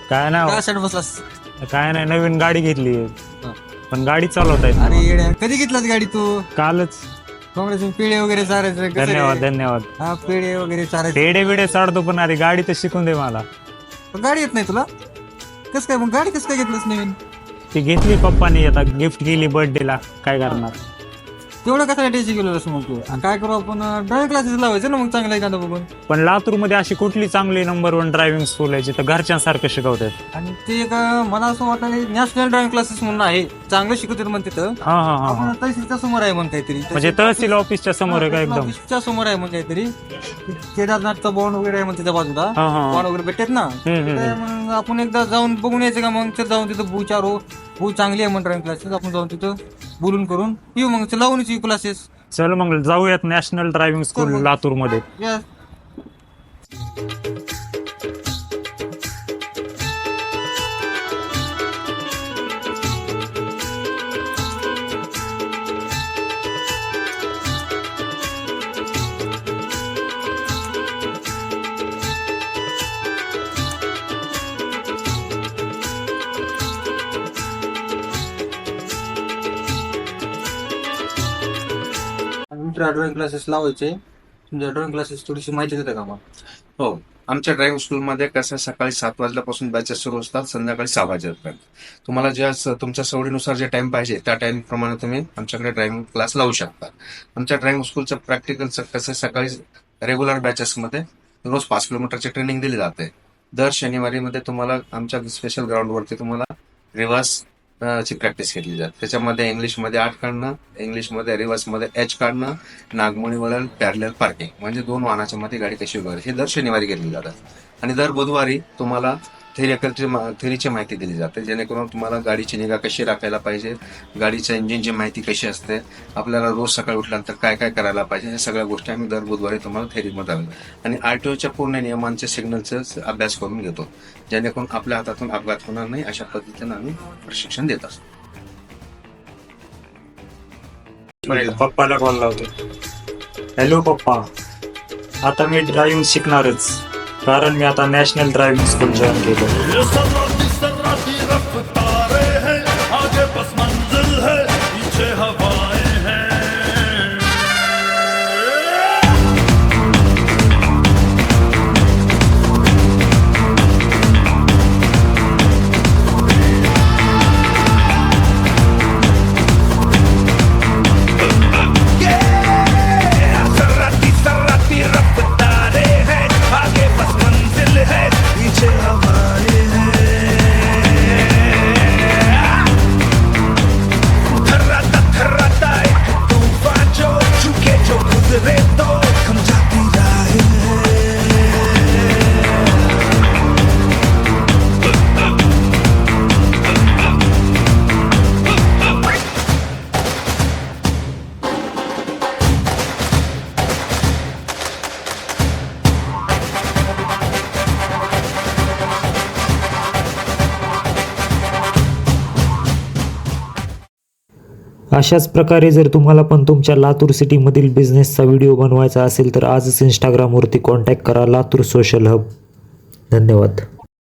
काय ना कशासाठी बसलास? काय नाही, नवीन गाडी घेतली हा. पण गाडी चालवता येत अरे नाही. येड्या, कधी घेतलास गाडी तू? कालच. काँग्रेस पेढे वगैरे चारायचं कसं रे? धन्यवाद धन्यवाद. हा, पेढे वगैरे चारायचं. पेढे बिडे चढतो पण अरे गाडी तर शिकून दे मला. पण गाडी येत नाही तुला? कस काय मग गाडी कसं काय घेतलंस नवीन? ती घेतली पप्पानी, आता गिफ्ट केली बर्थडेला, काय करणार. तेवढं कशाला टेन्शन गेलो मग तू? आणि काय करू आपण, ड्रायव्हिंग क्लासेस लावायचं ना मग चांगला एखादा बघून. पण लातूर मध्ये अशी कुठली चांगली नंबर 1 ड्रायव्हिंग स्कूल आहे जिथं घरच्यांसारखं शिकवतात. आणि ते एक मला असं वाटतं नॅशनल ड्रायव्हिंग क्लासेस म्हणून आहे, चांगलं शिकवतात म्हण तिथं. हा हा हा हा. आपण तहसीलच्या समोर आहे म्हण काहीतरी. म्हणजे तहसील ऑफिसच्या समोर आहे का एकदम? ऑफिसच्या समोर आहे म्हण काहीतरी. केदारनाथचा बॉन्ड वगैरे आहे म्हण त्याच्या बाजूला. हा हा बॉन्ड वगैरे भेटतात ना. तर मग आपण एकदा जाऊन बघून यायचं का मग? जाऊन तिथं भू चांगली आहे म्हण ड्रायव्हिंग क्लासेस. आपण जाऊन तिथं बोलून करून येऊ, मग लावून येऊ क्लासेस. चल मग जाऊयात नॅशनल ड्रायव्हिंग स्कूल लातूर मध्ये. Yes. ड्रायव्हिंग क्लासेस लावायचे. तुमच्या ड्रायव्हिंग क्लासेस थोडीशी माहिती देता का मला? हो, आमच्या ड्रायव्हिंग स्कूलमध्ये कसं सकाळी 7 वाजल्यापासून बॅचेस सुरू असतात, संध्याकाळी 6 वाजेपर्यंत. तुम्हाला ज्या तुमच्या सवडीनुसार जे टाइम पाहिजे त्या टाइम प्रमाणे तुम्ही आमच्याकडे ड्रायव्हिंग क्लास लावू शकता. आमच्या ड्रायव्हिंग स्कूलचं प्रॅक्टिकलचं कसं सकाळी रेग्युलर बॅचेसमध्ये रोज 5 किलोमीटरची ट्रेनिंग दिली जाते. दर शनिवारीमध्ये तुम्हाला आमच्या स्पेशल ग्राउंडवरती तुम्हाला रिव्हर्स ची प्रॅक्टिस घेतली जाते. त्याच्यामध्ये इंग्लिशमध्ये 8 काढणं, इंग्लिशमध्ये रिव्हर्समध्ये H काढणं, नागमोडी वळण, पॅरलल पार्किंग, म्हणजे 2 वाहनाच्या मध्ये गाडी कशी वगैरे हे दर शनिवारी घेतली जातात. आणि दर बुधवारी तुम्हाला थेरीची माहिती दिली जाते, जेणेकरून तुम्हाला गाडीची निगा कशी राखायला पाहिजे, गाडीच्या इंजिनची माहिती कशी असते, आपल्याला रोज सकाळी उठल्यानंतर काय काय करायला पाहिजे, या सगळ्या गोष्टी आम्ही दर बुधवारी तुम्हाला थेरीमध्ये आणि RTOच्या पूर्ण नियमांचे सिग्नलचे अभ्यास करून घेतो, जेणेकरून आपल्या हातातून अपघात होणार नाही अशा पद्धतीने आम्ही प्रशिक्षण देत असतो. पप्पाला कॉल लावतो. हॅलो पप्पा, आता मी ड्रायव्हिंग शिकणारच, कारण मी आता नॅशनल ड्रायव्हिंग स्कूल जॉईन केलं. आगे बस मंजिल है, पीछे हवाएं हैं. सर्राती रफ्तारें हैं, आगे बस मंजिल है, पीछे हवाएं हैं. थर्राता एक तूफान जो झुके जो गुजरे तो थम जाती राहें हैं. अशाच प्रकारे जर तुम्हाला पण तुमच्या लातूर सिटीमधील बिझनेसचा व्हिडिओ बनवायचा असेल तर आजच इंस्टाग्रामवरती कॉन्टॅक्ट करा लातूर सोशल हब. धन्यवाद.